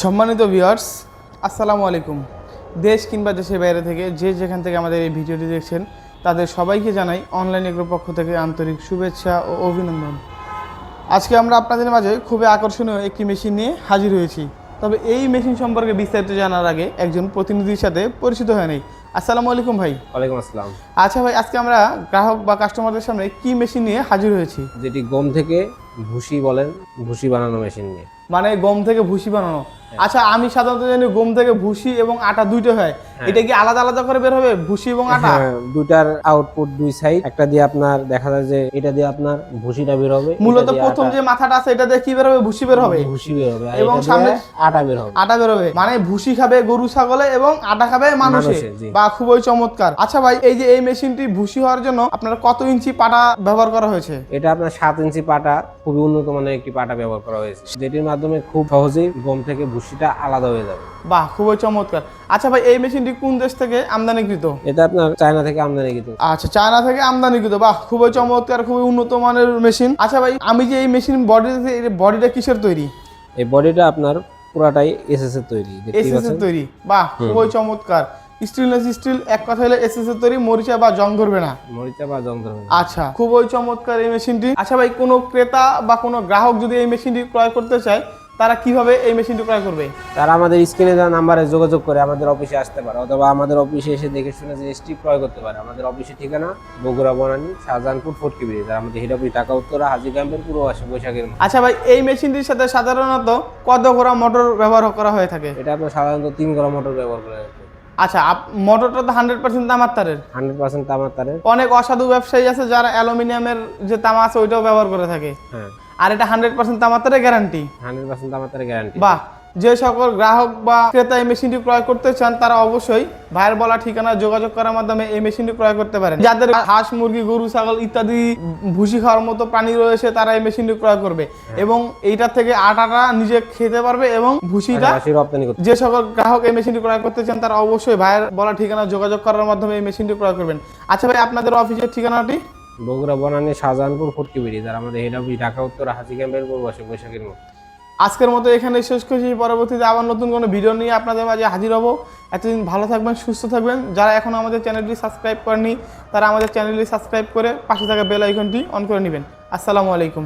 সম্মানিত ভিউয়ার্স, আসসালামু আলাইকুম। দেশ কিংবা দেশের বাইরে থেকে যে যেখান থেকে আমাদের এই ভিডিওটি দেখছেন তাদের সবাইকে জানাই অনলাইন এগ্রোর পক্ষ থেকে আন্তরিক শুভেচ্ছা ও অভিনন্দন। আজকে আমরা আপনাদের মাঝে খুবই আকর্ষণীয় একটি মেশিন নিয়ে হাজির হয়েছি। তবে এই মেশিন সম্পর্কে বিস্তারিত জানার আগে একজন প্রতিনিধির সাথে পরিচিত হয়ে নেই। আসসালামু আলাইকুম ভাই। ওয়ালাইকুম আসসালাম। আচ্ছা ভাই, আজকে আমরা গ্রাহক বা কাস্টমারদের সামনে কি মেশিন নিয়ে হাজির হয়েছি? যেটি গম থেকে ভুসি বলেন, ভুসি বানানো মেশিন নিয়ে। মানে গম থেকে ভুসি বানানো। আচ্ছা, আমি সাধারণত জানি গম থেকে ভুসি এবং আটা দুইটা হয়, এটা কি আলাদা আলাদা করে বের হবে ভুসি এবং আটা? দুইটার আউটপুট দুই সাইড, একটা দিয়ে আপনার দেখা যায় যে এটা দিয়ে আপনার ভুসিটা বের হবে। মূলত প্রথম যে মাথাটা আছে এটা দিয়ে কি বের হবে? ভুসি বের হবে। ভুসি বের হবে এবং সামনে আটা বের হবে। আটা বের হবে, মানে ভুসি খাবে গরু ছাগলে এবং আটা খাবে মানুষে। বা খুবই চমৎকার। আচ্ছা ভাই, এই যে এই মেশিনটি ভুসি হওয়ার জন্য আপনার কত ইঞ্চি পাটা ব্যবহার করা হয়েছে? এটা আপনার 7 ইঞ্চি পাটা, খুবই উন্নত মানের একটি পাটা ব্যবহার করা হয়েছে, যেটির মাধ্যমে খুব সহজেই গম থেকে ভুসিটা আলাদা হয়ে যাবে। বাহ, খুবই চমৎকার। আচ্ছা ভাই, এই মেশিনটি কোন দেশ থেকে আমদানিকৃত? এটা আপনার চায়না থেকে আমদানিকৃত। আচ্ছা, চায়না থেকে আমদানিকৃত। বাহ, খুবই চমৎকার, খুবই উন্নত মানের মেশিন। আচ্ছা ভাই, আমি যে এই মেশিন বডিটা কিসের তৈরি? এই বডিটা আপনার পুরাটাই এসএস এর তৈরি। এসএস এর তৈরি। বাহ, খুবই চমৎকার। স্টিলনেস স্টিল, এক কথা হলো এসএস এর তৈরি, মরিচা বা জং ধরবে না। মরিচা বা জং ধরবে না। আচ্ছা, খুবই চমৎকার এই মেশিনটি। আচ্ছা ভাই, কোনো ক্রেতা বা কোনো গ্রাহক যদি এই মেশিনটি ক্রয় করতে চায় তারা কিভাবে এই মেশিনটি ক্রয় করবে? তারা আমাদের স্ক্রিনে দেওয়া নাম্বারে যোগাযোগ করে আমাদের অফিসে আসতে পারে, অথবা আমাদের অফিসে এসে দেখে শুনে জিনিসটি ক্রয় করতে পারে। আমাদের অফিসের ঠিকানা বগুড়া বনানী, শাহজাহানপুর, ফটকি ব্রিজ, আর আমাদের হেড অফিস ঢাকা উত্তরা, হাজী ক্যাম্পের পূর্ব পাশে, বৈশাখের। আচ্ছা ভাই, এই মেশিনটির সাথে সাধারণত কত ঘোড়া মোটর ব্যবহার করা হয়ে থাকে? এটা আপনার সাধারণত 3 ঘোড়া মোটর ব্যবহার করে। আচ্ছা, মোটরটা তো 100% তামার তারের? 100% তামার তারের। অনেক অসাধু ব্যবসায়ী আছে যারা অ্যালুমিনিয়ামের যে তামা আছে ওইটাও ব্যবহার করে থাকে। হ্যাঁ, আর এটা 100% তামার তারের গ্যারান্টি। 100% তামার তারের গ্যারান্টি। বাহ, যে সকল গ্রাহক বা ক্রেতা এই মেশিনটি ক্রয় করতে চান তারা অবশ্যই ভাইয়ের বলা ঠিকানা যোগাযোগ করার মাধ্যমে এই মেশিনটি ক্রয় করতে পারেন। যাদের হাঁস মুরগি গরু ছাগল ইত্যাদি ভুসি খাওয়ার মতো প্রাণী রয়েছে তারা এই মেশিনটি ক্রয় করবে এবং এইটার থেকে আটাটা নিজে খেতে পারবে এবং ভুসিটা রপ্তানি করতে। যে সকল গ্রাহক এই মেশিনটি ক্রয় করতে চান তারা অবশ্যই ভাইয়ের বলা ঠিকানা যোগাযোগ করার মাধ্যমে এই মেশিনটি ক্রয় করবেন। আচ্ছা ভাই, আপনাদের অফিসের ঠিকানাটি? বগুড়া বনানী, শাহজাহানপুর, ফটকি ব্রিজ, আর আমাদের হেড অফিস ঢাকা উত্তরা, হাজী ক্যাম্পের পূর্ব পাশে, বৈশাখের। আজকের মতো এখানে শেষ করছি। পরবর্তীতে আবার নতুন কোনো ভিডিও নিয়ে আপনাদের মাঝে হাজির হব। এতদিন ভালো থাকবেন, সুস্থ থাকবেন। যারা এখনও আমাদের চ্যানেলটি সাবস্ক্রাইব করেনি তারা আমাদের চ্যানেলটি সাবস্ক্রাইব করে পাশে থাকা বেল আইকনটি অন করে নেবেন। আসসালামু আলাইকুম।